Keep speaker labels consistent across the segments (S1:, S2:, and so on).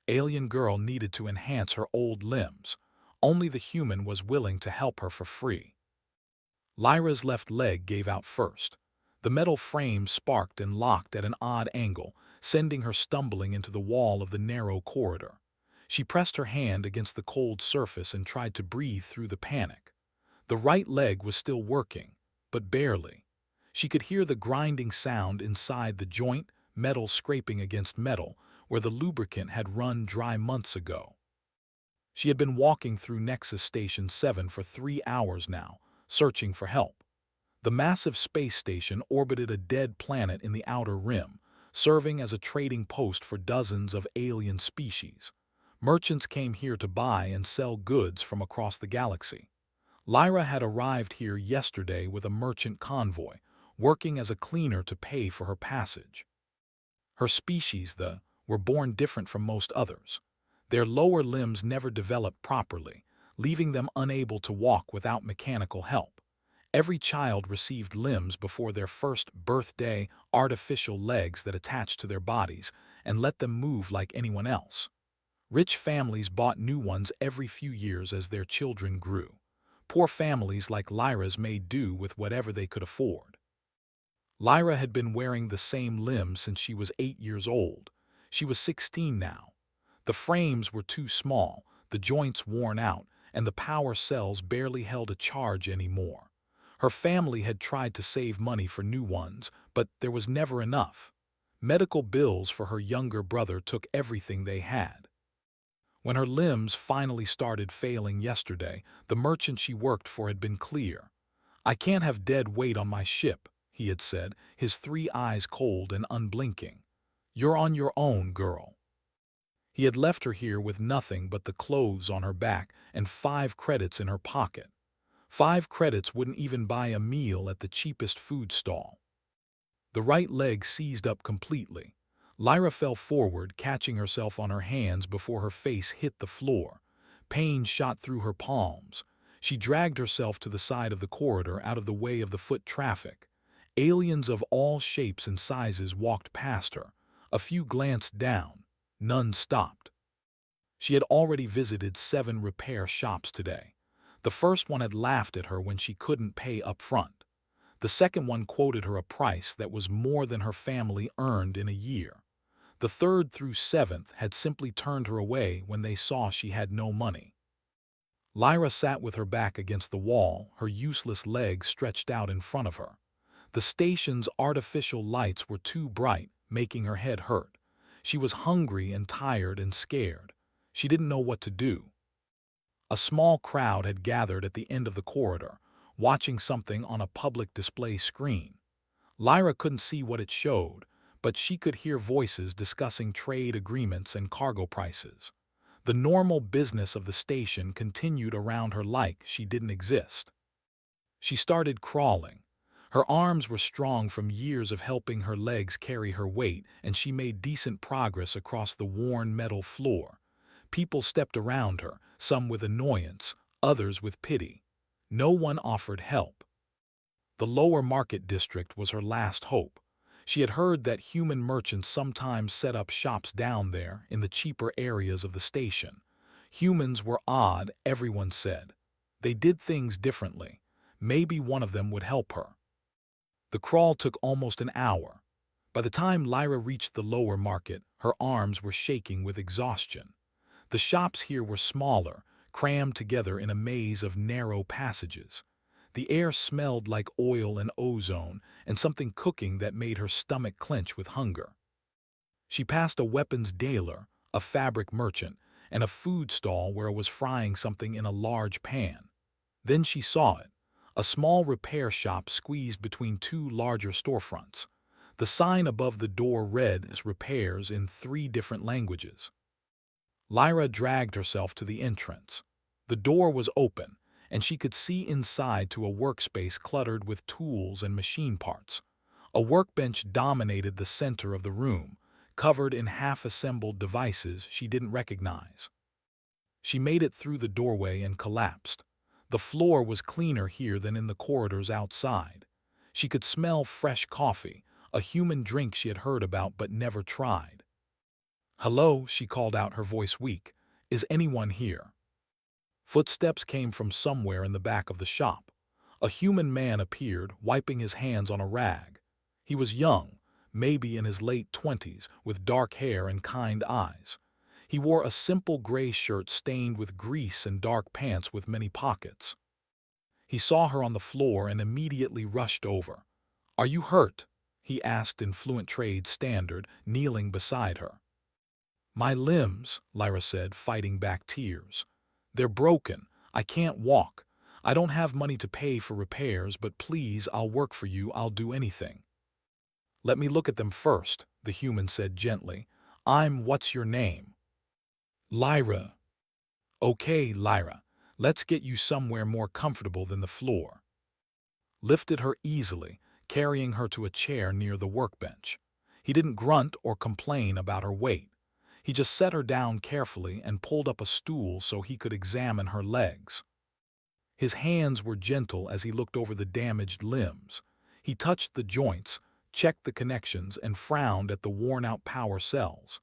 S1: Alien girl needed to enhance her old limbs. Only the human was willing to help her for free. Lyra's left leg gave out first. The metal frame sparked and locked at an odd angle, sending her stumbling into the wall of the narrow corridor. She pressed her hand against the cold surface and tried to breathe through the panic. The right leg was still working, but barely. She could hear the grinding sound inside the joint, metal scraping against metal, where the lubricant had run dry months ago. She had been walking through Nexus Station 7 for 3 hours now, searching for help. The massive space station orbited a dead planet in the outer rim, serving as a trading post for dozens of alien species. Merchants came here to buy and sell goods from across the galaxy. Lyra had arrived here yesterday with a merchant convoy, working as a cleaner to pay for her passage. Her species, were born different from most others. Their lower limbs never developed properly, leaving them unable to walk without mechanical help. Every child received limbs before their first birthday, artificial legs that attached to their bodies and let them move like anyone else. Rich families bought new ones every few years as their children grew. Poor families like Lyra's made do with whatever they could afford. Lyra had been wearing the same limbs since she was 8 years old. She was 16 now. The frames were too small, the joints worn out, and the power cells barely held a charge anymore. Her family had tried to save money for new ones, but there was never enough. Medical bills for her younger brother took everything they had. When her limbs finally started failing yesterday, the merchant she worked for had been clear. "I can't have dead weight on my ship," he had said, his 3 eyes cold and unblinking. "You're on your own, girl." He had left her here with nothing but the clothes on her back and 5 credits in her pocket. 5 credits wouldn't even buy a meal at the cheapest food stall. The right leg seized up completely. Lyra fell forward, catching herself on her hands before her face hit the floor. Pain shot through her palms. She dragged herself to the side of the corridor out of the way of the foot traffic. Aliens of all shapes and sizes walked past her. A few glanced down. None stopped. She had already visited 7 repair shops today. The first one had laughed at her when she couldn't pay up front. The second one quoted her a price that was more than her family earned in a year. The third through 7th had simply turned her away when they saw she had no money. Lyra sat with her back against the wall, her useless legs stretched out in front of her. The station's artificial lights were too bright, making her head hurt. She was hungry and tired and scared. She didn't know what to do. A small crowd had gathered at the end of the corridor, watching something on a public display screen. Lyra couldn't see what it showed, but she could hear voices discussing trade agreements and cargo prices. The normal business of the station continued around her like she didn't exist. She started crawling. Her arms were strong from years of helping her legs carry her weight, and she made decent progress across the worn metal floor. People stepped around her, some with annoyance, others with pity. No one offered help. The lower market district was her last hope. She had heard that human merchants sometimes set up shops down there in the cheaper areas of the station. Humans were odd, everyone said. They did things differently. Maybe one of them would help her. The crawl took almost an hour. By the time Lyra reached the lower market, her arms were shaking with exhaustion. The shops here were smaller, crammed together in a maze of narrow passages. The air smelled like oil and ozone, and something cooking that made her stomach clench with hunger. She passed a weapons dealer, a fabric merchant, and a food stall where it was frying something in a large pan. Then she saw it, a small repair shop squeezed between 2 larger storefronts. The sign above the door read as repairs in 3 different languages. Lyra dragged herself to the entrance. The door was open, and she could see inside to a workspace cluttered with tools and machine parts. A workbench dominated the center of the room, covered in half-assembled devices she didn't recognize. She made it through the doorway and collapsed. The floor was cleaner here than in the corridors outside. She could smell fresh coffee, a human drink she had heard about but never tried. "Hello," she called out, her voice weak. "Is anyone here?" Footsteps came from somewhere in the back of the shop. A human man appeared, wiping his hands on a rag. He was young, maybe in his late 20s, with dark hair and kind eyes. He wore a simple gray shirt stained with grease and dark pants with many pockets. He saw her on the floor and immediately rushed over. "Are you hurt?" he asked in fluent trade standard, kneeling beside her. "My limbs," Lyra said, fighting back tears. "They're broken. I can't walk. I don't have money to pay for repairs, but please, I'll work for you. I'll do anything." "Let me look at them first," the human said gently. What's your name?" "Lyra." "Okay, Lyra. Let's get you somewhere more comfortable than the floor." Lifted her easily, carrying her to a chair near the workbench. He didn't grunt or complain about her weight. He just set her down carefully and pulled up a stool so he could examine her legs. His hands were gentle as he looked over the damaged limbs. He touched the joints, checked the connections, and frowned at the worn-out power cells.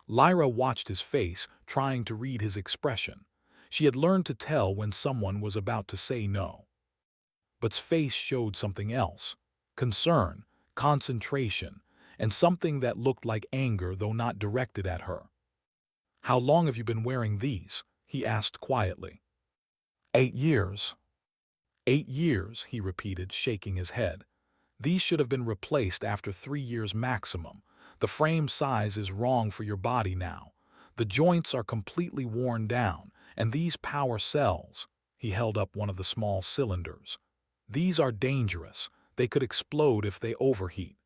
S1: Lyra watched his face, trying to read his expression. She had learned to tell when someone was about to say no. But's face showed something else: concern, concentration, and something that looked like anger, though not directed at her. "How long have you been wearing these?" he asked quietly. 8 years. 8 years, he repeated, shaking his head. "These should have been replaced after 3 years maximum. The frame size is wrong for your body now. The joints are completely worn down, and these power cells," he held up one of the small cylinders, "these are dangerous. They could explode if they overheat."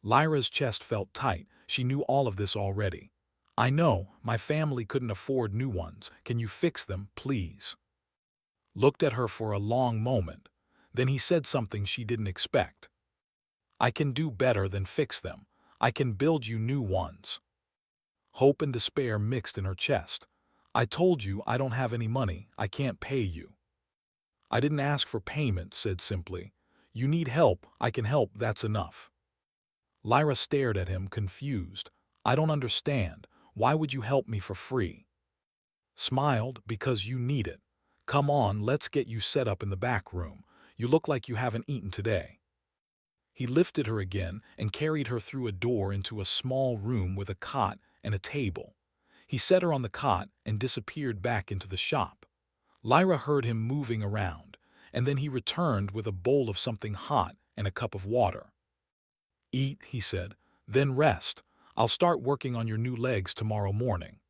S1: Lyra's chest felt tight. She knew all of this already. "I know, my family couldn't afford new ones. Can you fix them, please?" Looked at her for a long moment. Then he said something she didn't expect. "I can do better than fix them. I can build you new ones." Hope and despair mixed in her chest. "I told you I don't have any money. I can't pay you." "I didn't ask for payment," said simply. "You need help. I can help. That's enough." Lyra stared at him, confused. "I don't understand. Why would you help me for free?" Smiled. "Because you need it. Come on, let's get you set up in the back room. You look like you haven't eaten today." He lifted her again and carried her through a door into a small room with a cot and a table. He set her on the cot and disappeared back into the shop. Lyra heard him moving around, and then he returned with a bowl of something hot and a cup of water. "Eat," he said, "then rest. I'll start working on your new legs tomorrow morning."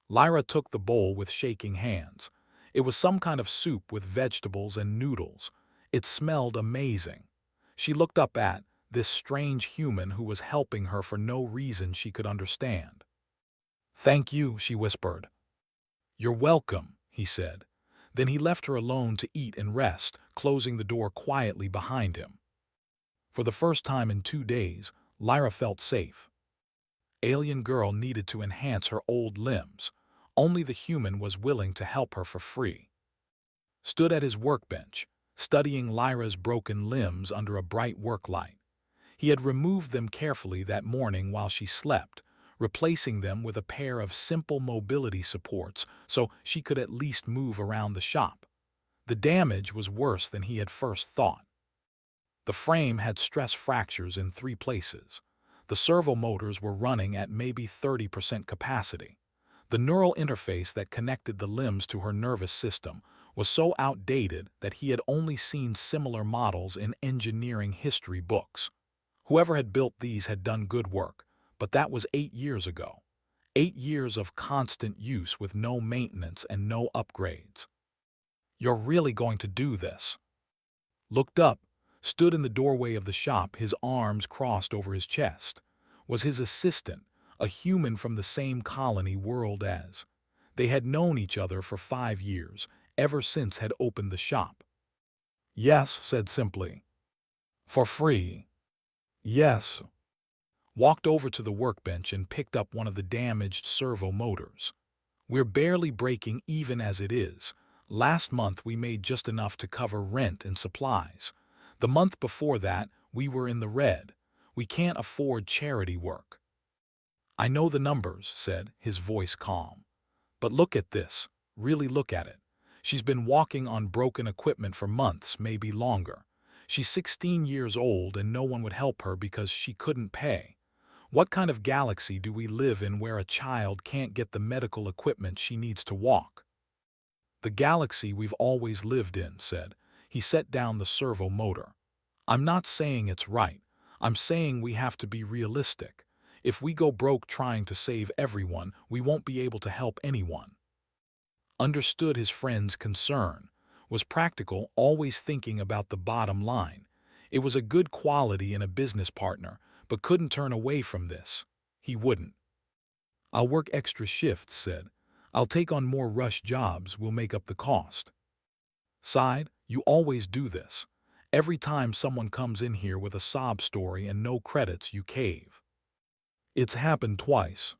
S1: Lyra took the bowl with shaking hands. It was some kind of soup with vegetables and noodles. It smelled amazing. She looked up at this strange human who was helping her for no reason she could understand. "Thank you," she whispered. "You're welcome," he said. Then he left her alone to eat and rest, closing the door quietly behind him. For the first time in 2 days, Lyra felt safe. Alien girl needed to enhance her old limbs. Only the human was willing to help her for free. Stood at his workbench, studying Lyra's broken limbs under a bright work light. He had removed them carefully that morning while she slept, replacing them with a pair of simple mobility supports so she could at least move around the shop. The damage was worse than he had first thought. The frame had stress fractures in 3 places. The servo motors were running at maybe 30% capacity. The neural interface that connected the limbs to her nervous system was so outdated that he had only seen similar models in engineering history books. Whoever had built these had done good work, but that was 8 years ago. 8 years of constant use with no maintenance and no upgrades. "You're really going to do this?" Looked up, stood in the doorway of the shop, his arms crossed over his chest. Was his assistant, a human from the same colony world as. They had known each other for 5 years, ever since had opened the shop. "Yes," said simply. "For free?" "Yes." Walked over to the workbench and picked up one of the damaged servo motors. "We're barely breaking even as it is. Last month we made just enough to cover rent and supplies. The month before that we were in the red. We can't afford charity work." I know the numbers, said, his voice calm. But look at this. Really look at it. She's been walking on broken equipment for months, maybe longer. She's 16 years old and no one would help her because she couldn't pay. What kind of galaxy do we live in where a child can't get the medical equipment she needs to walk? The galaxy we've always lived in, said. He set down the servo motor. I'm not saying it's right. I'm saying we have to be realistic. If we go broke trying to save everyone, we won't be able to help anyone. Understood his friend's concern, was practical, always thinking about the bottom line. It was a good quality in a business partner, but couldn't turn away from this. He wouldn't. I'll work extra shifts, said. I'll take on more rush jobs, we'll make up the cost. Sighed, you always do this. Every time someone comes in here with a sob story and no credits, you cave. It's happened twice.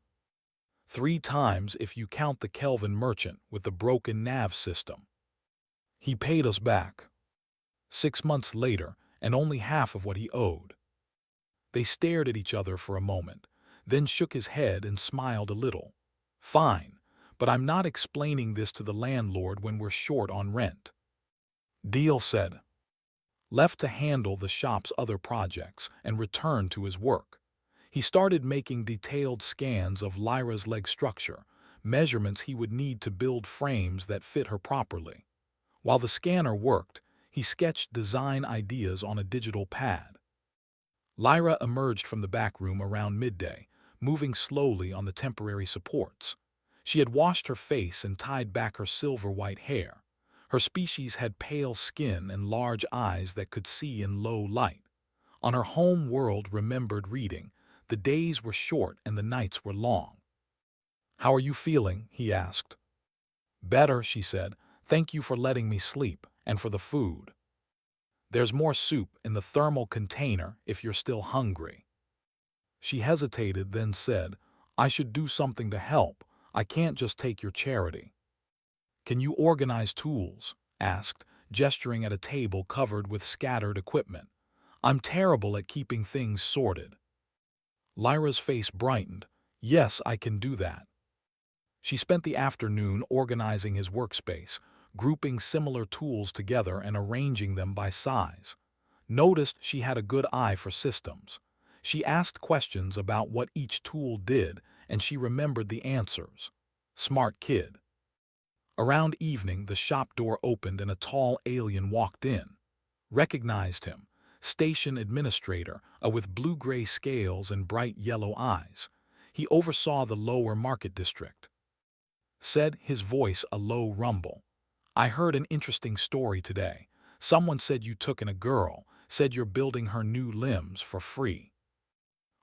S1: 3 times if you count the Kelvin merchant with the broken nav system. He paid us back. 6 months later, and only half of what he owed. They stared at each other for a moment, then shook his head and smiled a little. Fine, but I'm not explaining this to the landlord when we're short on rent. Deal, said. Left to handle the shop's other projects and returned to his work. He started making detailed scans of Lyra's leg structure, measurements he would need to build frames that fit her properly. While the scanner worked, he sketched design ideas on a digital pad. Lyra emerged from the back room around midday, moving slowly on the temporary supports. She had washed her face and tied back her silver-white hair. Her species had pale skin and large eyes that could see in low light. On her home world remembered reading, the days were short and the nights were long. How are you feeling? He asked. Better, she said. Thank you for letting me sleep, and for the food. There's more soup in the thermal container if you're still hungry. She hesitated, then said, I should do something to help. I can't just take your charity. Can you organize tools? Asked, gesturing at a table covered with scattered equipment. I'm terrible at keeping things sorted. Lyra's face brightened. Yes, I can do that. She spent the afternoon organizing his workspace, grouping similar tools together and arranging them by size. Noticed she had a good eye for systems. She asked questions about what each tool did, and she remembered the answers. Smart kid. Around evening, the shop door opened and a tall alien walked in. Recognized him. Station administrator, with blue-gray scales and bright yellow eyes. He oversaw the lower market district. Said, his voice a low rumble. I heard an interesting story today. Someone said you took in a girl, said you're building her new limbs for free.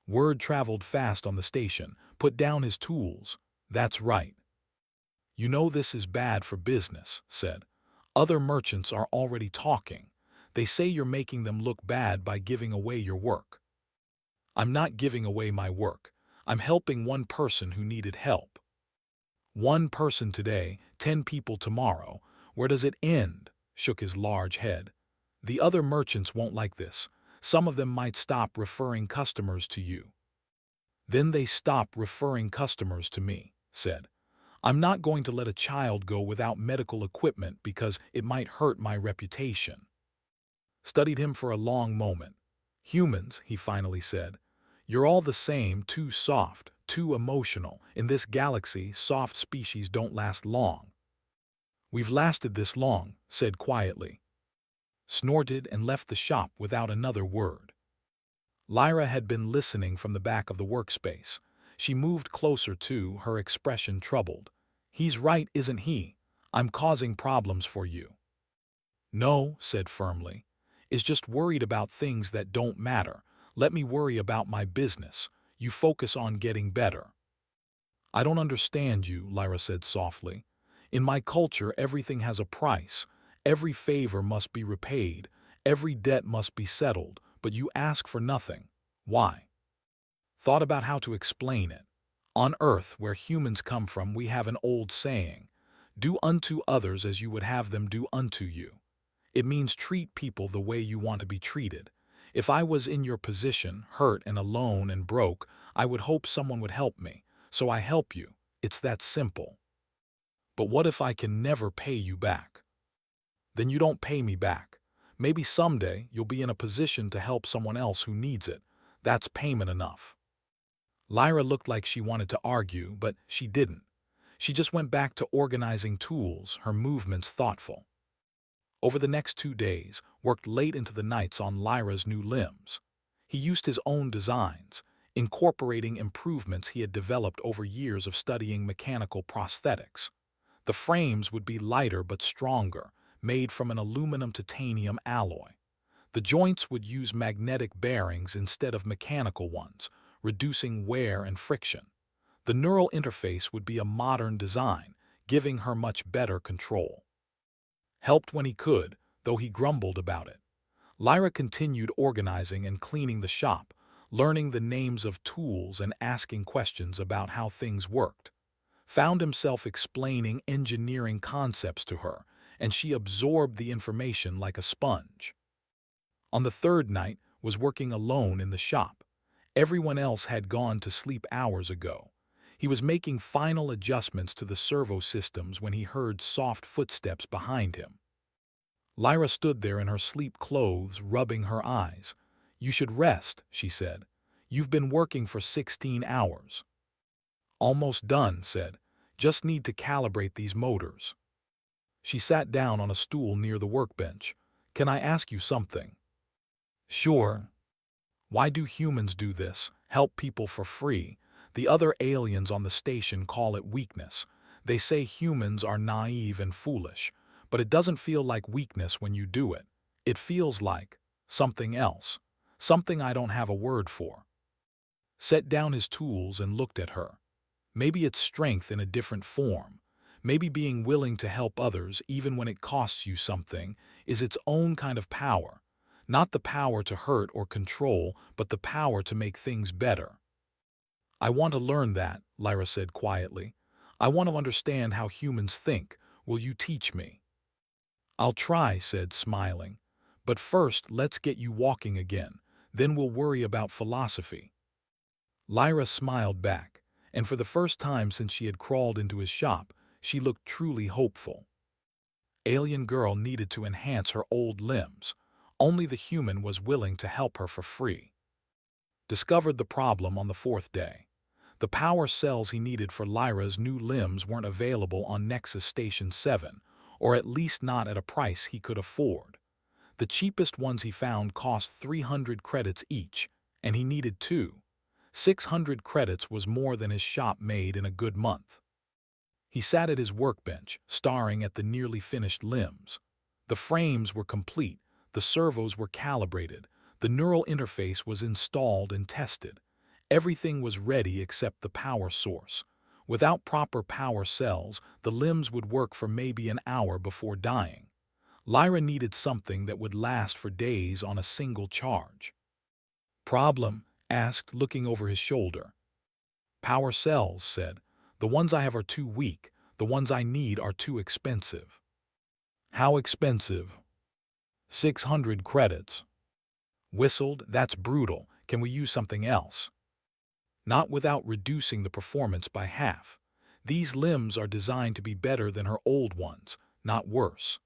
S1: Word traveled fast on the station, put down his tools. That's right. You know this is bad for business, said. Other merchants are already talking. They say you're making them look bad by giving away your work. I'm not giving away my work. I'm helping one person who needed help. 1 person today, 10 people tomorrow. Where does it end? Shook his large head. The other merchants won't like this. Some of them might stop referring customers to you. Then they stop referring customers to me, said. I'm not going to let a child go without medical equipment because it might hurt my reputation. Studied him for a long moment. Humans, he finally said. You're all the same, too soft, too emotional. In this galaxy, soft species don't last long. We've lasted this long, said quietly. Snorted and left the shop without another word. Lyra had been listening from the back of the workspace. She moved closer to, her expression troubled. He's right, isn't he? I'm causing problems for you. No, said firmly. Is just worried about things that don't matter. Let me worry about my business. You focus on getting better. I don't understand you, Lyra said softly. In my culture, everything has a price. Every favor must be repaid. Every debt must be settled. But you ask for nothing. Why? Thought about how to explain it. On Earth, where humans come from, we have an old saying, do unto others as you would have them do unto you. It means treat people the way you want to be treated. If I was in your position, hurt and alone and broke, I would hope someone would help me. So I help you. It's that simple. But what if I can never pay you back? Then you don't pay me back. Maybe someday you'll be in a position to help someone else who needs it. That's payment enough. Lyra looked like she wanted to argue, but she didn't. She just went back to organizing tools, her movements thoughtful. Over the next 2 days, worked late into the nights on Lyra's new limbs. He used his own designs, incorporating improvements he had developed over years of studying mechanical prosthetics. The frames would be lighter but stronger, made from an aluminum-titanium alloy. The joints would use magnetic bearings instead of mechanical ones, reducing wear and friction. The neural interface would be a modern design, giving her much better control. Helped when he could, though he grumbled about it. Lyra continued organizing and cleaning the shop, learning the names of tools and asking questions about how things worked. Found himself explaining engineering concepts to her, and she absorbed the information like a sponge. On the third night, was working alone in the shop. Everyone else had gone to sleep hours ago. He was making final adjustments to the servo systems when he heard soft footsteps behind him. Lyra stood there in her sleep clothes, rubbing her eyes. "You should rest," she said. "You've been working for 16 hours. "Almost done," said. "Just need to calibrate these motors." She sat down on a stool near the workbench. "Can I ask you something?" "Sure." "Why do humans do this? Help people for free? The other aliens on the station call it weakness. They say humans are naive and foolish, but it doesn't feel like weakness when you do it. It feels like something else, something I don't have a word for." Set down his tools and looked at her. Maybe it's strength in a different form. Maybe being willing to help others, even when it costs you something, is its own kind of power. Not the power to hurt or control, but the power to make things better. "I want to learn that," Lyra said quietly. "I want to understand how humans think. Will you teach me?" "I'll try," said, smiling. "But first, let's get you walking again. Then we'll worry about philosophy." Lyra smiled back, and for the first time since she had crawled into his shop, she looked truly hopeful. Alien girl needed to enhance her old limbs. Only the human was willing to help her for free. Discovered the problem on the 4th day. The power cells he needed for Lyra's new limbs weren't available on Nexus Station 7, or at least not at a price he could afford. The cheapest ones he found cost 300 credits each, and he needed 2. 600 credits was more than his shop made in a good month. He sat at his workbench, staring at the nearly finished limbs. The frames were complete, the servos were calibrated, the neural interface was installed and tested. Everything was ready except the power source. Without proper power cells, the limbs would work for maybe an hour before dying. Lyra needed something that would last for days on a single charge. "Problem?" asked, looking over his shoulder. "Power cells," said. "The ones I have are too weak. The ones I need are too expensive." "How expensive?" 600 credits. Whistled. "That's brutal. Can we use something else?" "Not without reducing the performance by half. These limbs are designed to be better than her old ones, not worse."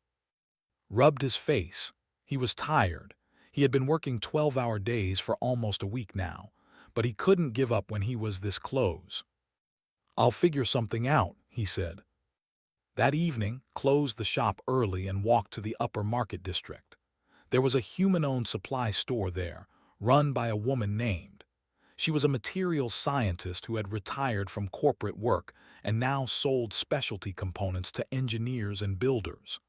S1: Rubbed his face. He was tired. He had been working 12-hour days for almost a week now, but he couldn't give up when he was this close. "I'll figure something out," he said. That evening, closed the shop early and walked to the upper market district. There was a human-owned supply store there, run by a woman named. She was a materials scientist who had retired from corporate work and now sold specialty components to engineers and builders.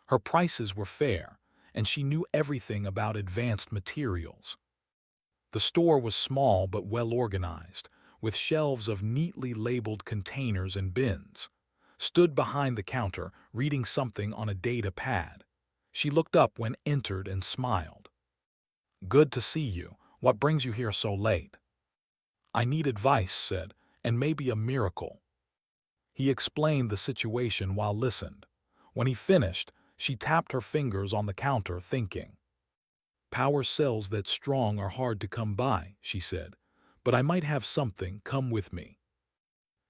S1: Her prices were fair, and she knew everything about advanced materials. The store was small but well organized, with shelves of neatly labeled containers and bins. Stood behind the counter, reading something on a data pad. She looked up when entered and smiled. "Good to see you. What brings you here so late?" "I need advice," said, "and maybe a miracle." He explained the situation while listened. When he finished, she tapped her fingers on the counter, thinking. Power cells that strong are hard to come by, she said. But I might have something, come with me.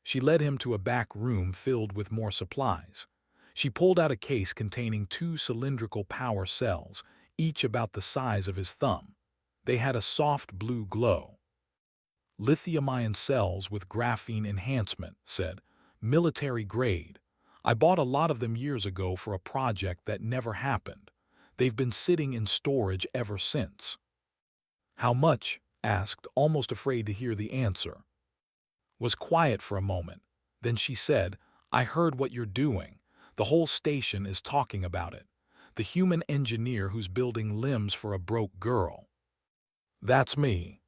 S1: She led him to a back room filled with more supplies. She pulled out a case containing 2 cylindrical power cells, each about the size of his thumb. They had a soft blue glow. Lithium-ion cells with graphene enhancement, said. Military grade. I bought a lot of them years ago for a project that never happened. They've been sitting in storage ever since. How much? Asked, almost afraid to hear the answer. Was quiet for a moment. Then she said, I heard what you're doing. The whole station is talking about it. The human engineer who's building limbs for a broke girl. That's me.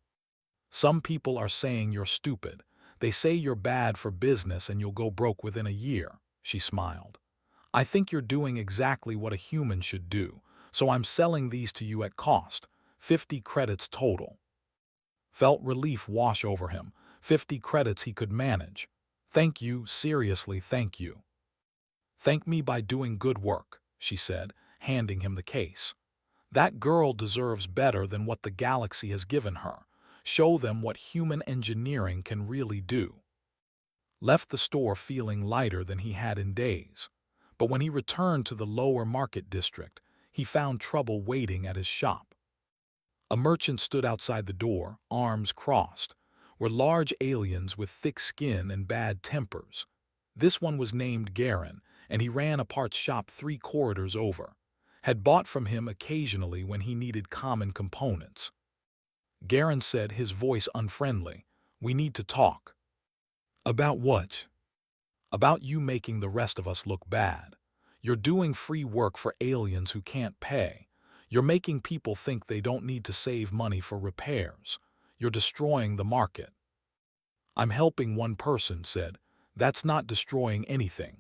S1: Some people are saying you're stupid. They say you're bad for business and you'll go broke within a year, she smiled. I think you're doing exactly what a human should do, so I'm selling these to you at cost, 50 credits total. Felt relief wash over him, 50 credits he could manage. Thank you, seriously thank you. Thank me by doing good work, she said, handing him the case. That girl deserves better than what the galaxy has given her. Show them what human engineering can really do. Left the store feeling lighter than he had in days. But when he returned to the lower market district, he found trouble waiting at his shop. A merchant stood outside the door, arms crossed, were large aliens with thick skin and bad tempers. This one was named Garen, and he ran a parts shop 3 corridors over. Had bought from him occasionally when he needed common components. Garen said, his voice unfriendly, We need to talk. About what? About you making the rest of us look bad. You're doing free work for aliens who can't pay. You're making people think they don't need to save money for repairs. You're destroying the market. I'm helping one person, said. That's not destroying anything.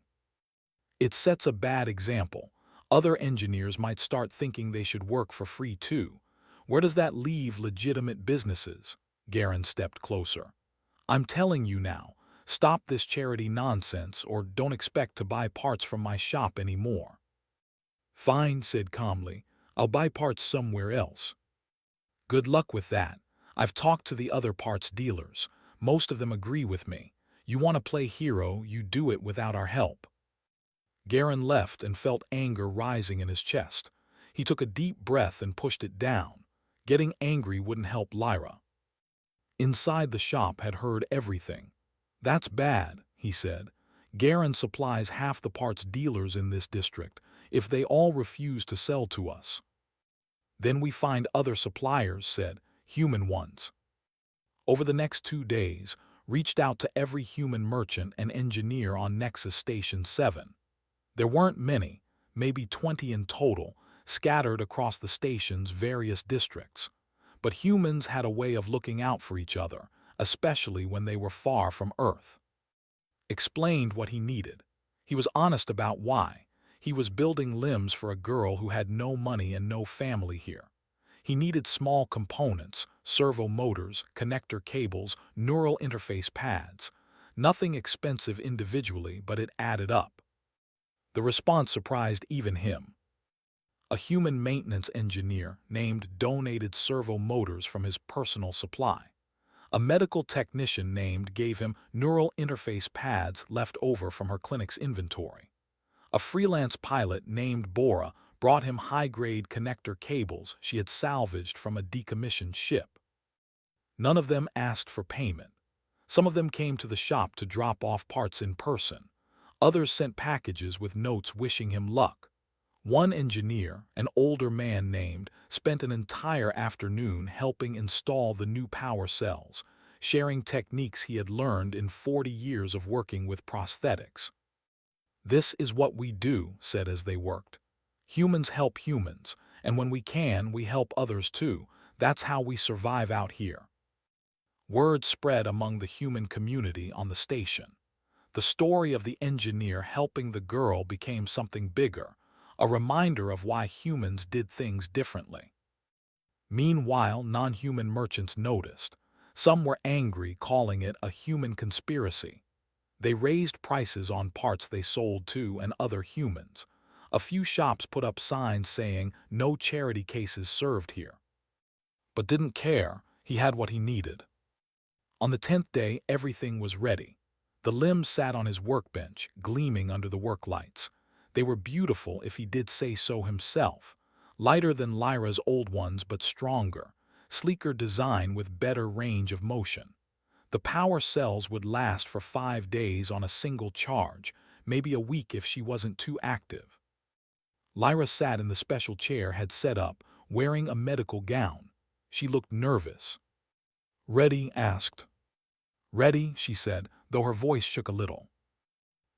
S1: It sets a bad example. Other engineers might start thinking they should work for free too. Where does that leave legitimate businesses? Garen stepped closer. I'm telling you now, stop this charity nonsense or don't expect to buy parts from my shop anymore. Fine, said calmly. I'll buy parts somewhere else. Good luck with that. I've talked to the other parts dealers. Most of them agree with me. You want to play hero, you do it without our help. Garen left and felt anger rising in his chest. He took a deep breath and pushed it down. Getting angry wouldn't help Lyra. Inside the shop had heard everything. That's bad, he said. Garen supplies half the parts dealers in this district. If they all refuse to sell to us, then we find other suppliers, said, human ones. Over the next 2 days, reached out to every human merchant and engineer on Nexus Station 7. There weren't many, maybe 20 in total, scattered across the station's various districts. But humans had a way of looking out for each other, especially when they were far from Earth. Explained what he needed. He was honest about why. He was building limbs for a girl who had no money and no family here. He needed small components, servo motors, connector cables, neural interface pads. Nothing expensive individually, but it added up. The response surprised even him. A human maintenance engineer named donated servo motors from his personal supply. A medical technician named gave him neural interface pads left over from her clinic's inventory. A freelance pilot named Bora brought him high-grade connector cables she had salvaged from a decommissioned ship. None of them asked for payment. Some of them came to the shop to drop off parts in person. Others sent packages with notes wishing him luck. One engineer, an older man named, spent an entire afternoon helping install the new power cells, sharing techniques he had learned in 40 years of working with prosthetics. This is what we do, said as they worked. Humans help humans, and when we can, we help others too. That's how we survive out here. Word spread among the human community on the station. The story of the engineer helping the girl became something bigger, a reminder of why humans did things differently. Meanwhile, non-human merchants noticed. Some were angry, calling it a human conspiracy. They raised prices on parts they sold to and other humans. A few shops put up signs saying, "No charity cases served here." but didn't care. He had what he needed. On the 10th day, everything was ready. The limbs sat on his workbench, gleaming under the work lights. They were beautiful, if he did say so himself. Lighter than Lyra's old ones, but stronger. Sleeker design with better range of motion. The power cells would last for 5 days on a single charge, maybe a week if she wasn't too active. Lyra sat in the special chair had set up, wearing a medical gown. She looked nervous. "Ready?" asked. "Ready," she said, though her voice shook a little.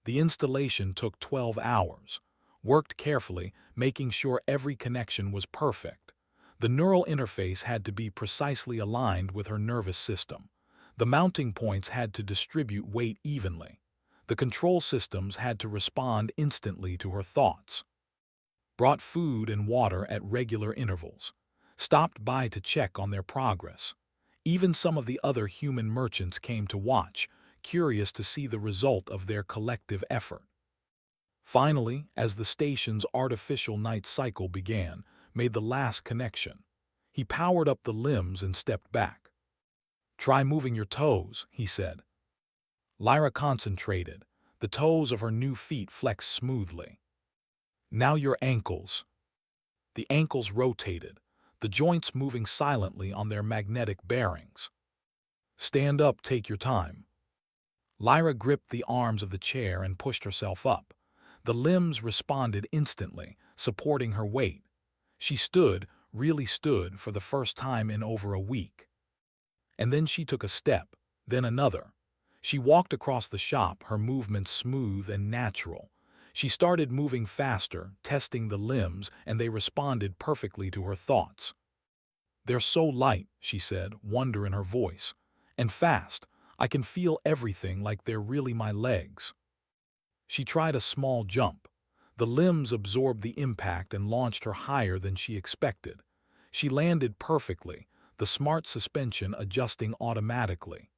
S1: The installation took 12 hours. Worked carefully, making sure every connection was perfect. The neural interface had to be precisely aligned with her nervous system. The mounting points had to distribute weight evenly. The control systems had to respond instantly to her thoughts. Brought food and water at regular intervals. Stopped by to check on their progress. Even some of the other human merchants came to watch, curious to see the result of their collective effort. Finally, as the station's artificial night cycle began, made the last connection. He powered up the limbs and stepped back. "Try moving your toes," he said. Lyra concentrated. The toes of her new feet flexed smoothly. "Now your ankles." The ankles rotated, the joints moving silently on their magnetic bearings. "Stand up, take your time." Lyra gripped the arms of the chair and pushed herself up. The limbs responded instantly, supporting her weight. She stood, really stood, for the first time in over a week. And then she took a step, then another. She walked across the shop, her movements smooth and natural. She started moving faster, testing the limbs, and they responded perfectly to her thoughts. "They're so light," she said, wonder in her voice. "And fast. I can feel everything like they're really my legs." She tried a small jump. The limbs absorbed the impact and launched her higher than she expected. She landed perfectly, the smart suspension adjusting automatically.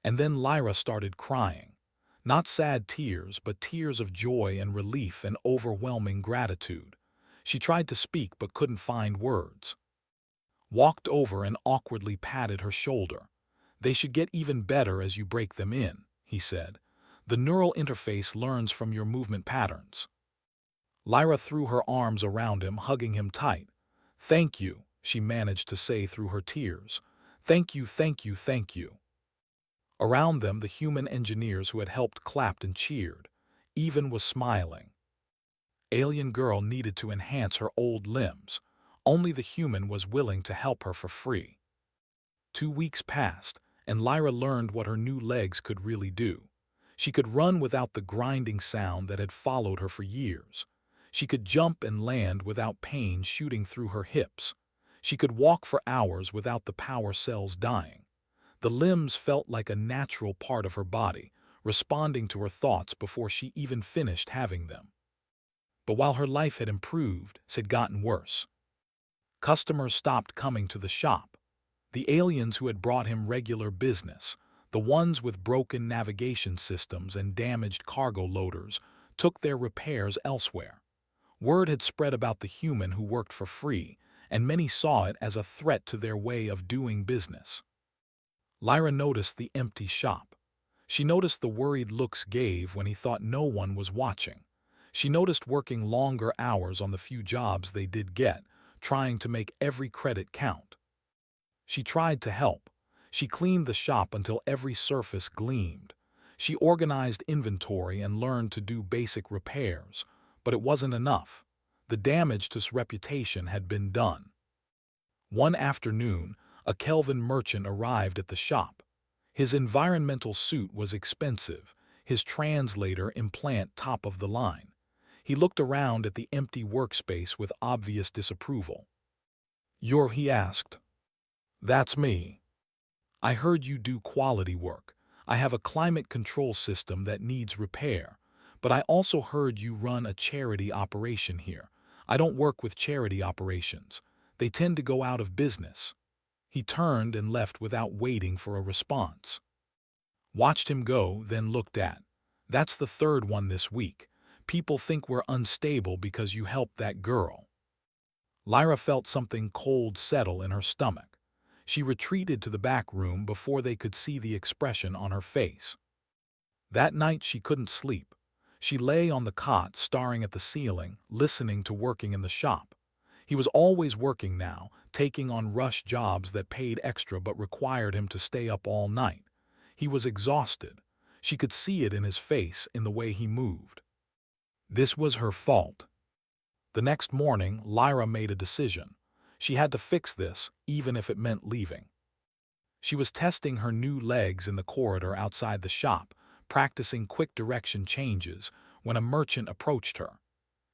S1: And then Lyra started crying. Not sad tears, but tears of joy and relief and overwhelming gratitude. She tried to speak but couldn't find words. Walked over and awkwardly patted her shoulder. "They should get even better as you break them in," he said. "The neural interface learns from your movement patterns." Lyra threw her arms around him, hugging him tight. "Thank you," she managed to say through her tears. "Thank you, thank you, thank you." Around them, the human engineers who had helped clapped and cheered. Even was smiling. Alien girl needed to enhance her old limbs. Only the human was willing to help her for free. 2 weeks passed, and Lyra learned what her new legs could really do. She could run without the grinding sound that had followed her for years. She could jump and land without pain shooting through her hips. She could walk for hours without the power cells dying. The limbs felt like a natural part of her body, responding to her thoughts before she even finished having them. But while her life had improved, it had gotten worse. Customers stopped coming to the shop. The aliens who had brought him regular business, the ones with broken navigation systems and damaged cargo loaders, took their repairs elsewhere. Word had spread about the human who worked for free, and many saw it as a threat to their way of doing business. Lyra noticed the empty shop. She noticed the worried looks gave when he thought no one was watching. She noticed working longer hours on the few jobs they did get, trying to make every credit count. She tried to help. She cleaned the shop until every surface gleamed. She organized inventory and learned to do basic repairs, but it wasn't enough. The damage to his reputation had been done. One afternoon, a Kelvin merchant arrived at the shop. His environmental suit was expensive, his translator implant top of the line. He looked around at the empty workspace with obvious disapproval. "You're," he asked. "That's me. I heard you do quality work. I have a climate control system that needs repair, but I also heard you run a charity operation here. I don't work with charity operations. They tend to go out of business." He turned and left without waiting for a response. Watched him go, then looked at. "That's the third one this week. People think we're unstable because you helped that girl." Lyra felt something cold settle in her stomach. She retreated to the back room before they could see the expression on her face. That night she couldn't sleep. She lay on the cot staring at the ceiling, listening to working in the shop. He was always working now, taking on rush jobs that paid extra but required him to stay up all night. He was exhausted. She could see it in his face, in the way he moved. This was her fault. The next morning, Lyra made a decision. She had to fix this, even if it meant leaving. She was testing her new legs in the corridor outside the shop, practicing quick direction changes, when a merchant approached her.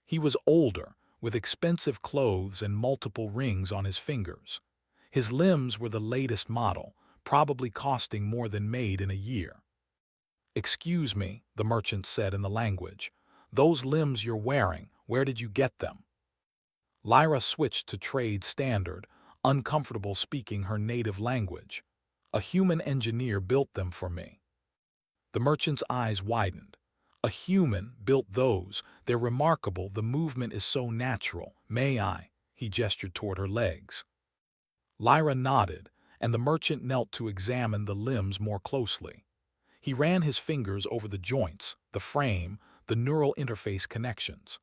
S1: He was older, with expensive clothes and multiple rings on his fingers. His limbs were the latest model, probably costing more than made in a year. "Excuse me," the merchant said in the language. "Those limbs you're wearing, where did you get them?" Lyra switched to trade standard, uncomfortable speaking her native language. "A human engineer built them for me." The merchant's eyes widened. "A human built those. They're remarkable. The movement is so natural. May I?" He gestured toward her legs. Lyra nodded, and the merchant knelt to examine the limbs more closely. He ran his fingers over the joints, the frame, the neural interface connections.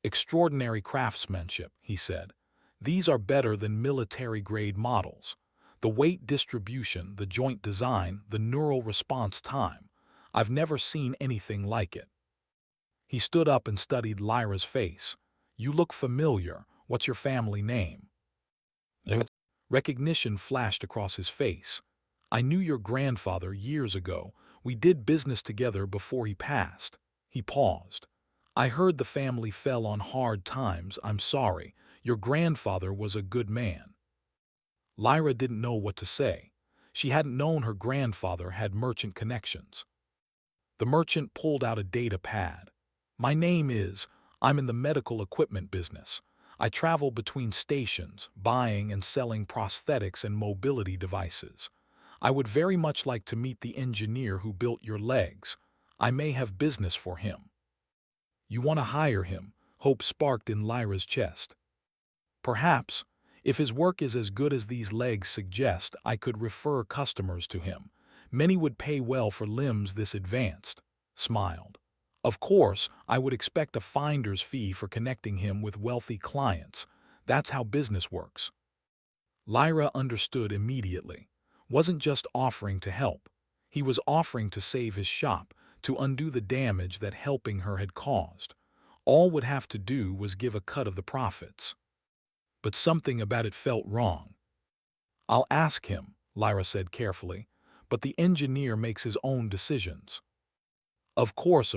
S1: "Extraordinary craftsmanship," he said. "These are better than military-grade models. The weight distribution, the joint design, the neural response time. I've never seen anything like it." He stood up and studied Lyra's face. "You look familiar. What's your family name?" Recognition flashed across his face. "I knew your grandfather years ago. We did business together before he passed." He paused. "I heard the family fell on hard times. I'm sorry. Your grandfather was a good man." Lyra didn't know what to say. She hadn't known her grandfather had merchant connections. The merchant pulled out a data pad. "My name is, I'm in the medical equipment business. I travel between stations, buying and selling prosthetics and mobility devices. I would very much like to meet the engineer who built your legs. I may have business for him." "You want to hire him?" Hope sparked in Lyra's chest. "Perhaps. If his work is as good as these legs suggest, I could refer customers to him. Many would pay well for limbs this advanced." Smiled. "Of course, I would expect a finder's fee for connecting him with wealthy clients. That's how business works." Lyra understood immediately. Wasn't just offering to help. He was offering to save his shop, to undo the damage that helping her had caused. All would have to do was give a cut of the profits. But something about it felt wrong. "I'll ask him," Lyra said carefully, "but the engineer makes his own decisions." Of course.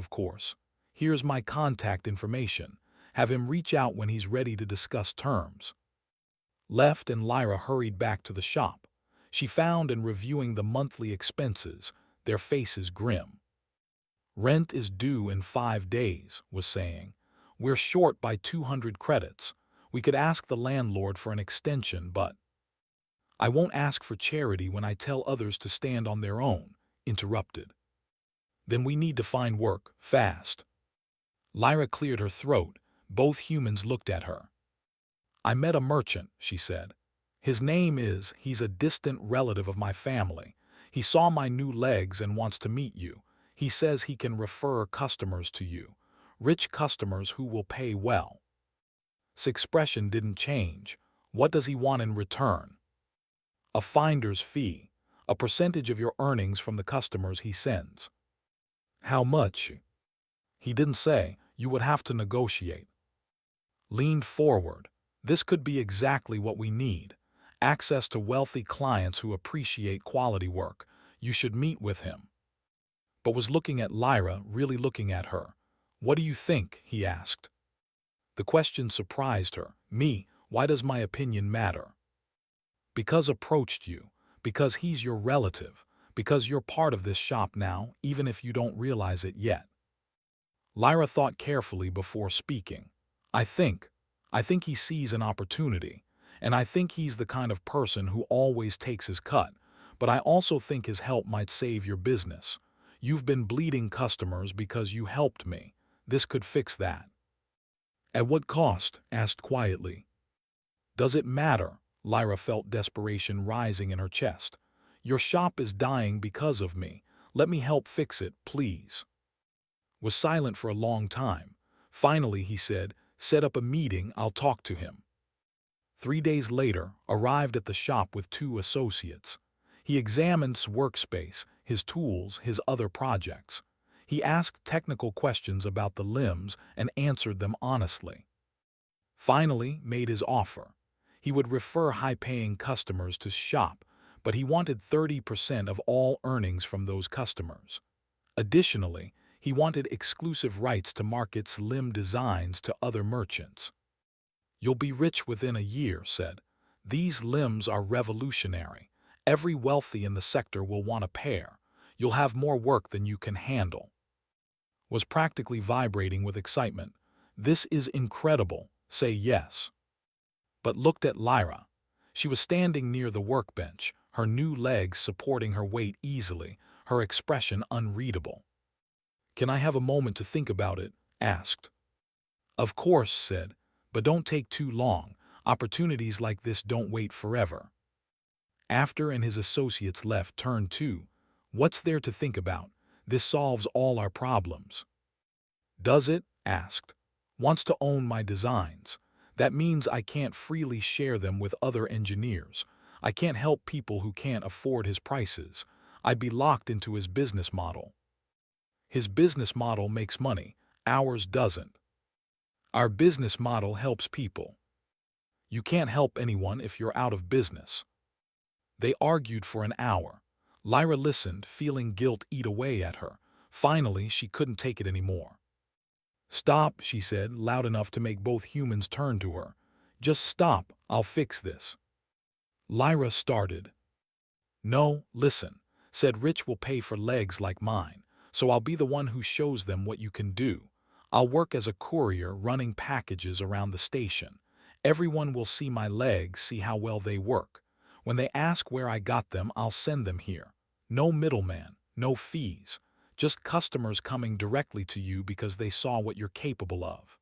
S1: Here's my contact information. Have him reach out when he's ready to discuss terms." Left and Lyra hurried back to the shop. She found and reviewing the monthly expenses, their faces grim. "Rent is due in 5 days, was saying. We're short by 200 credits. We could ask the landlord for an extension, but—" "I won't ask for charity when I tell others to stand on their own," interrupted. "Then we need to find work, fast." Lyra cleared her throat. Both humans looked at her. "I met a merchant," she said. He's a distant relative of my family. He saw my new legs and wants to meet you. He says he can refer customers to you. Rich customers who will pay well." His expression didn't change. "What does he want in return?" "A finder's fee. A percentage of your earnings from the customers he sends." "How much?" "He didn't say. You would have to negotiate." Leaned forward. "This could be exactly what we need. Access to wealthy clients who appreciate quality work. You should meet with him." But was looking at Lyra, really looking at her. "What do you think?" he asked. The question surprised her. "Me? Why does my opinion matter?" "Because approached you. Because he's your relative. Because you're part of this shop now, even if you don't realize it yet." Lyra thought carefully before speaking. I think he sees an opportunity, and I think he's the kind of person who always takes his cut, but I also think his help might save your business. You've been bleeding customers because you helped me. This could fix that." "At what cost?" asked quietly. Does it matter? Lyra felt desperation rising in her chest. Your shop is dying because of me. Let me help fix it, please. Was silent for a long time. Finally, he said, set up a meeting, I'll talk to him. 3 days later, arrived at the shop with 2 associates. He examined his workspace, his tools, his other projects. He asked technical questions about the limbs and answered them honestly. Finally, made his offer. He would refer high-paying customers to his shop, but he wanted 30% of all earnings from those customers. Additionally, he wanted exclusive rights to market's limb designs to other merchants. You'll be rich within a year, said. These limbs are revolutionary. Every wealthy in the sector will want a pair. You'll have more work than you can handle. Was practically vibrating with excitement. This is incredible. Say yes. But looked at Lyra. She was standing near the workbench, her new legs supporting her weight easily, her expression unreadable. Can I have a moment to think about it? Asked. Of course, said, but don't take too long. Opportunities like this don't wait forever. After and his associates left, turned to, what's there to think about? This solves all our problems. Does it? Asked. Wants to own my designs. That means I can't freely share them with other engineers. I can't help people who can't afford his prices. I'd be locked into his business model. His business model makes money, ours doesn't. Our business model helps people. You can't help anyone if you're out of business. They argued for an hour. Lyra listened, feeling guilt eat away at her. Finally, she couldn't take it anymore. Stop, she said, loud enough to make both humans turn to her. Just stop, I'll fix this. Lyra started. No, listen, said Rich will pay for legs like mine, so I'll be the one who shows them what you can do. I'll work as a courier running packages around the station. Everyone will see my legs, see how well they work. When they ask where I got them, I'll send them here. No middleman, no fees. Just customers coming directly to you because they saw what you're capable of.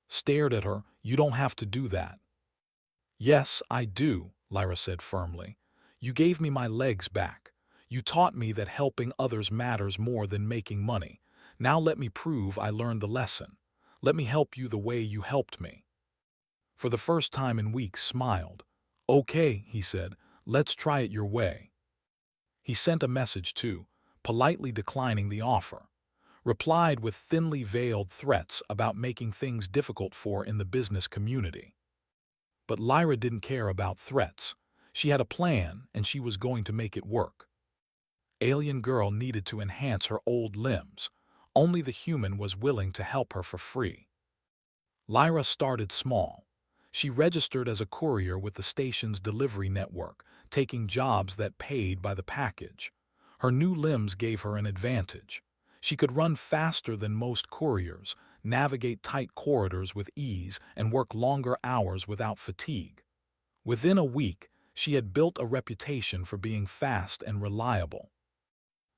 S1: Stared at her, you don't have to do that. Yes, I do, Lyra said firmly. You gave me my legs back. You taught me that helping others matters more than making money. Now let me prove I learned the lesson. Let me help you the way you helped me. For the first time in weeks, smiled. Okay, he said, let's try it your way. He sent a message too, politely declining the offer. Replied with thinly veiled threats about making things difficult for in the business community. But Lyra didn't care about threats. She had a plan, and she was going to make it work. Alien Girl needed to enhance her old limbs. Only the human was willing to help her for free. Lyra started small. She registered as a courier with the station's delivery network, taking jobs that paid by the package. Her new limbs gave her an advantage. She could run faster than most couriers, navigate tight corridors with ease, and work longer hours without fatigue. Within a week, she had built a reputation for being fast and reliable.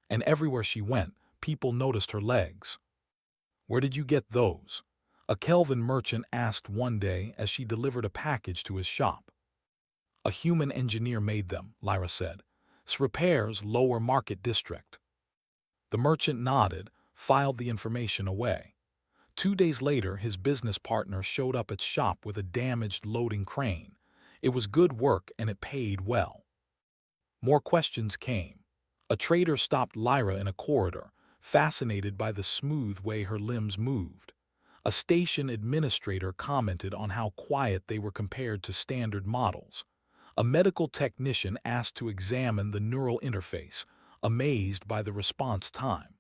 S1: And everywhere she went, people noticed her legs. Where did you get those? A Kelvin merchant asked one day as she delivered a package to his shop. A human engineer made them, Lyra said. Repairs lower market district. The merchant nodded, filed the information away. 2 days later, his business partner showed up at shop with a damaged loading crane. It was good work and it paid well. More questions came. A trader stopped Lyra in a corridor, fascinated by the smooth way her limbs moved. A station administrator commented on how quiet they were compared to standard models. A medical technician asked to examine the neural interface, amazed by the response time.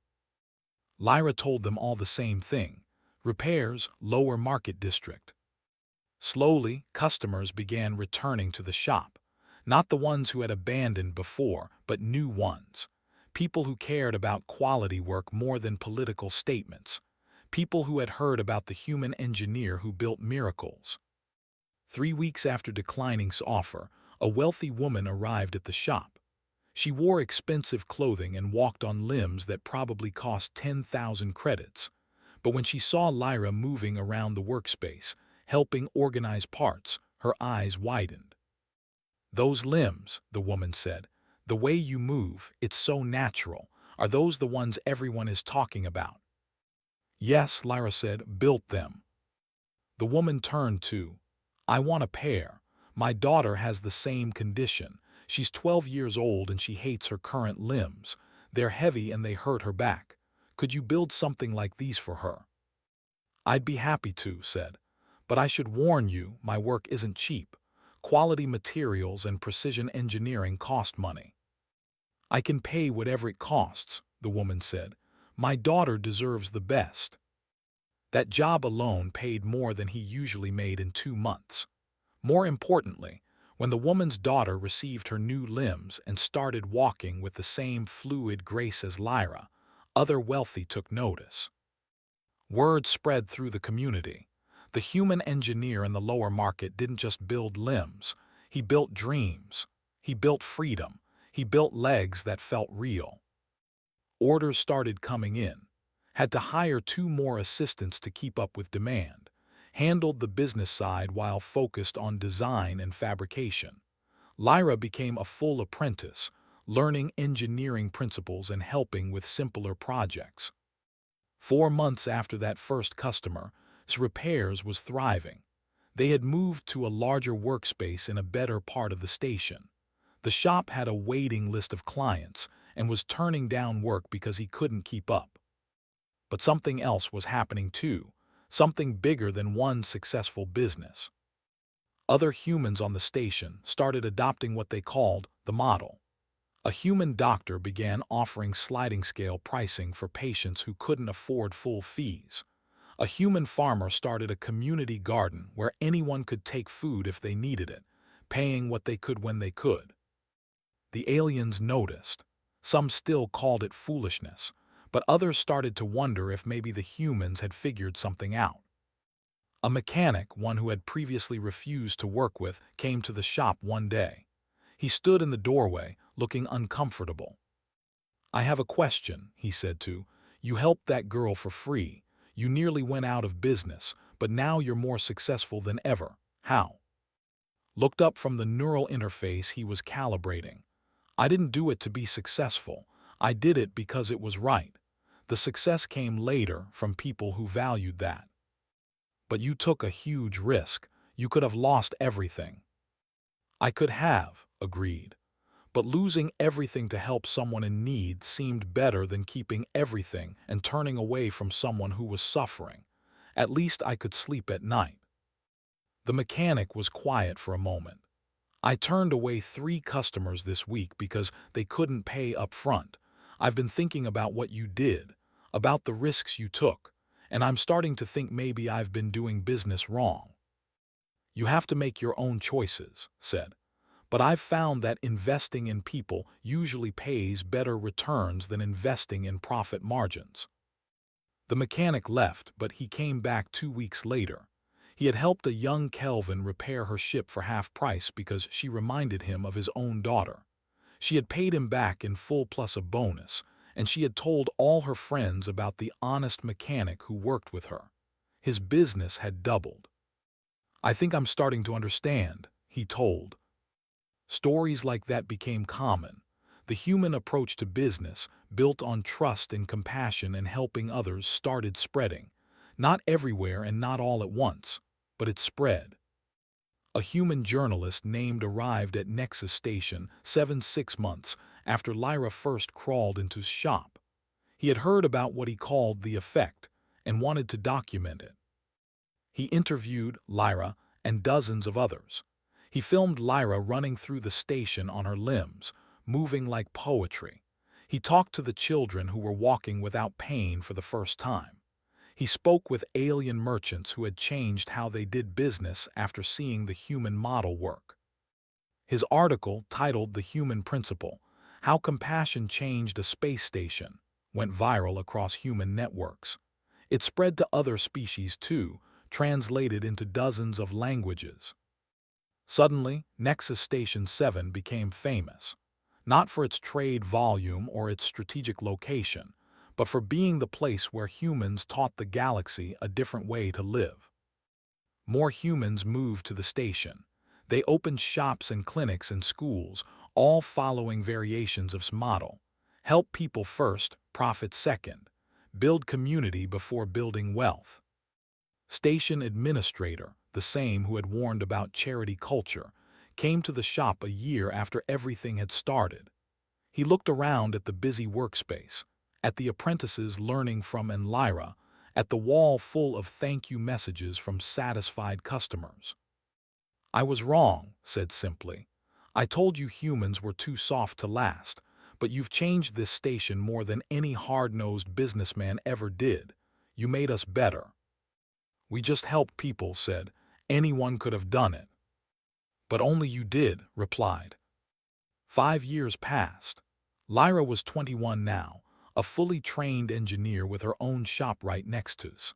S1: Lyra told them all the same thing. Repairs, lower market district. Slowly, customers began returning to the shop. Not the ones who had abandoned before, but new ones. People who cared about quality work more than political statements. People who had heard about the human engineer who built miracles. 3 weeks after declining his offer, a wealthy woman arrived at the shop. She wore expensive clothing and walked on limbs that probably cost 10,000 credits. But when she saw Lyra moving around the workspace, helping organize parts, Her eyes widened. "Those limbs," the woman said. "The way you move, it's so natural. Are those the ones everyone is talking about?" "Yes," Lyra said, "built them." The woman turned to, "I want a pair. My daughter has the same condition. She's 12 years old and she hates her current limbs. They're heavy and they hurt her back. Could you build something like these for her?" "I'd be happy to," said. "But I should warn you, my work isn't cheap. Quality materials and precision engineering cost money." "I can pay whatever it costs," the woman said. "My daughter deserves the best." That job alone paid more than he usually made in 2 months. More importantly, when the woman's daughter received her new limbs and started walking with the same fluid grace as Lyra, other wealthy took notice. Word spread through the community. The human engineer in the lower market didn't just build limbs. He built dreams. He built freedom. He built legs that felt real. Orders started coming in. Had to hire 2 more assistants to keep up with demand. Handled the business side while focused on design and fabrication. Lyra became a full apprentice, learning engineering principles and helping with simpler projects. 4 months after that first customer, repairs was thriving. They had moved to a larger workspace in a better part of the station. The shop had a waiting list of clients and was turning down work because he couldn't keep up. But something else was happening too, something bigger than one successful business. Other humans on the station started adopting what they called the model. A human doctor began offering sliding scale pricing for patients who couldn't afford full fees. A human farmer started a community garden where anyone could take food if they needed it, paying what they could when they could. The aliens noticed. Some still called it foolishness, but others started to wonder if maybe the humans had figured something out. A mechanic, one who had previously refused to work with, came to the shop one day. He stood in the doorway, looking uncomfortable. "I have a question," he said to. "You helped that girl for free. You nearly went out of business, but now you're more successful than ever. How?" Looked up from the neural interface he was calibrating. "I didn't do it to be successful. I did it because it was right. The success came later from people who valued that." "But you took a huge risk. You could have lost everything." "I could have," agreed. "But losing everything to help someone in need seemed better than keeping everything and turning away from someone who was suffering. At least I could sleep at night." The mechanic was quiet for a moment. "I turned away 3 customers this week because they couldn't pay up front. I've been thinking about what you did, about the risks you took, and I'm starting to think maybe I've been doing business wrong." "You have to make your own choices," said. "But I've found that investing in people usually pays better returns than investing in profit margins." The mechanic left, but he came back 2 weeks later. He had helped a young Kelvin repair her ship for half price because she reminded him of his own daughter. She had paid him back in full plus a bonus, and she had told all her friends about the honest mechanic who worked with her. His business had doubled. "I think I'm starting to understand," he told. Stories like that became common. The human approach to business, built on trust and compassion and helping others, started spreading. Not everywhere and not all at once, but it spread. A human journalist named arrived at Nexus Station 6 months after Lyra first crawled into his shop. He had heard about what he called the effect and wanted to document it. He interviewed Lyra and dozens of others. He filmed Lyra running through the station on her limbs, moving like poetry. He talked to the children who were walking without pain for the first time. He spoke with alien merchants who had changed how they did business after seeing the human model work. His article, titled "The Human Principle: How Compassion Changed a Space Station," went viral across human networks. It spread to other species too, translated into dozens of languages. Suddenly, Nexus Station 7 became famous, not for its trade volume or its strategic location, but for being the place where humans taught the galaxy a different way to live. More humans moved to the station. They opened shops and clinics and schools, all following variations of this model. Help people first, profit second. Build community before building wealth. Station administrator, the same who had warned about charity culture, came to the shop a year after everything had started. He looked around at the busy workspace, at the apprentices learning from Lyra, at the wall full of thank you messages from satisfied customers. "I was wrong," said simply. "I told you humans were too soft to last, but you've changed this station more than any hard-nosed businessman ever did. You made us better." "We just helped people," said. "Anyone could have done it." "But only you did," replied. 5 years passed. Lyra was 21 now, a fully trained engineer with her own shop right next to us.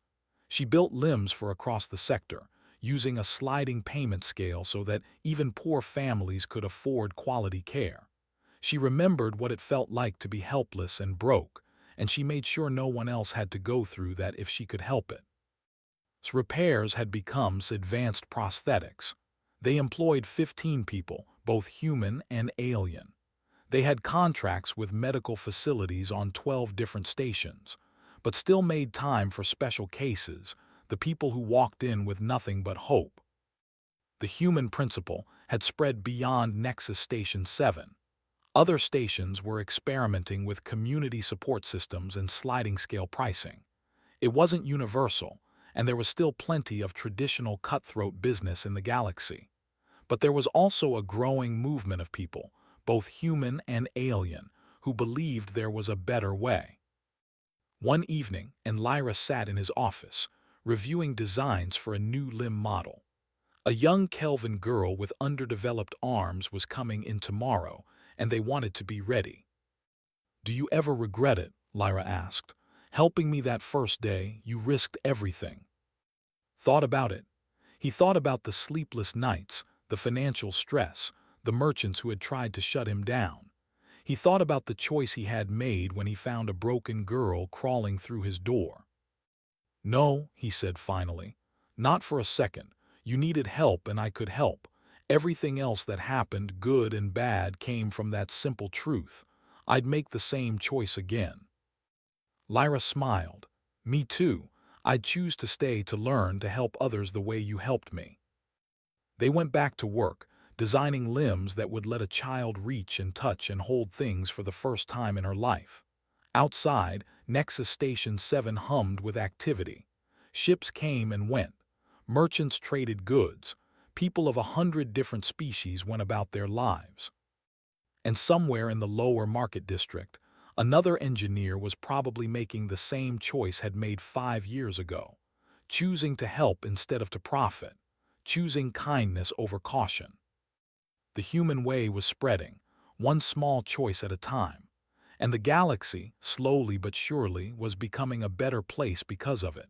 S1: She built limbs for across the sector, using a sliding payment scale so that even poor families could afford quality care. She remembered what it felt like to be helpless and broke, and she made sure no one else had to go through that if she could help it. Repairs had become advanced prosthetics. They employed 15 people, both human and alien. They had contracts with medical facilities on 12 different stations, but still made time for special cases, the people who walked in with nothing but hope. The human principle had spread beyond Nexus Station 7. Other stations were experimenting with community support systems and sliding scale pricing. It wasn't universal, and there was still plenty of traditional cutthroat business in the galaxy. But there was also a growing movement of people, both human and alien, who believed there was a better way. One evening, Lyra sat in his office, reviewing designs for a new limb model. A young Kelvin girl with underdeveloped arms was coming in tomorrow, and they wanted to be ready. "Do you ever regret it?" Lyra asked. "Helping me that first day, you risked everything." Thought about it. He thought about the sleepless nights, the financial stress, the merchants who had tried to shut him down. He thought about the choice he had made when he found a broken girl crawling through his door. "No," he said finally. "Not for a second. You needed help and I could help. Everything else that happened, good and bad, came from that simple truth. I'd make the same choice again." Lyra smiled. "Me too. I'd choose to stay to learn to help others the way you helped me." They went back to work, designing limbs that would let a child reach and touch and hold things for the first time in her life. Outside, Nexus Station 7 hummed with activity. Ships came and went. Merchants traded goods. People of 100 different species went about their lives. And somewhere in the lower market district, another engineer was probably making the same choice had made 5 years ago, choosing to help instead of to profit, choosing kindness over caution. The human way was spreading, one small choice at a time, and the galaxy, slowly but surely, was becoming a better place because of it.